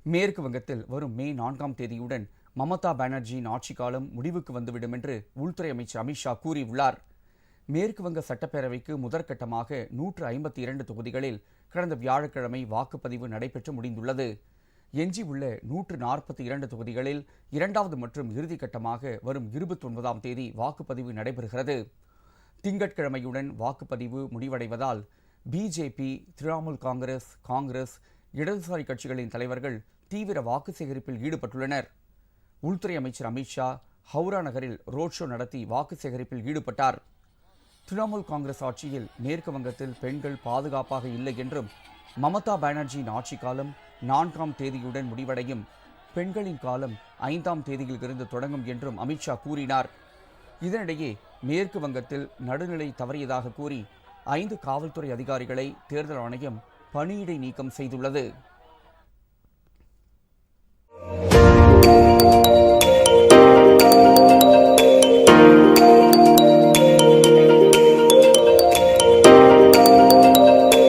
மேற்கு வங்கத்தில் வரும் மே 4ஆம் தேதியுடன் மமதா பானர்ஜியின் ஆட்சி காலம் முடிவுக்கு வந்துவிடும் என்று உள்துறை அமைச்சர் அமித்ஷா கூறியுள்ளார். மேற்கு வங்க சட்டப்பேரவைக்கு முதற்கட்டமாக 152 தொகுதிகளில் கடந்த வியாழக்கிழமை வாக்குப்பதிவு நடைபெற்று முடிந்துள்ளது. எஞ்சியுள்ள 142 தொகுதிகளில் இரண்டாவது மற்றும் இறுதிக்கட்டமாக வரும் 29ஆம் தேதி வாக்குப்பதிவு நடைபெறுகிறது. திங்கட்கிழமையுடன் வாக்குப்பதிவு முடிவடைவதால் பிஜேபி, திரிணாமுல் காங்கிரஸ், இடதுசாரி கட்சிகளின் தலைவர்கள் தீவிர வாக்கு சேகரிப்பில் ஈடுபட்டுள்ளனர். உள்துறை அமைச்சர் அமித்ஷா ஹவுரா நகரில் ரோட் ஷோ நடத்தி வாக்கு சேகரிப்பில் ஈடுபட்டார். திரிணாமுல் காங்கிரஸ் ஆட்சியில் மேற்கு வங்கத்தில் பெண்கள் பாதுகாப்பாக இல்லை என்றும், மமதா பானர்ஜியின் ஆட்சி காலம் 4ஆம் தேதியுடன் முடிவடையும், பெண்களின் காலம் 5ஆம் தேதியில் இருந்து தொடங்கும் என்றும் அமித்ஷா கூறினார். இதனிடையே மேற்கு வங்கத்தில் நடுநிலை தவறியதாக கூறி 5 காவல்துறை அதிகாரிகளை தேர்தல் ஆணையம் பணியிடை நீக்கம் செய்துள்ளது.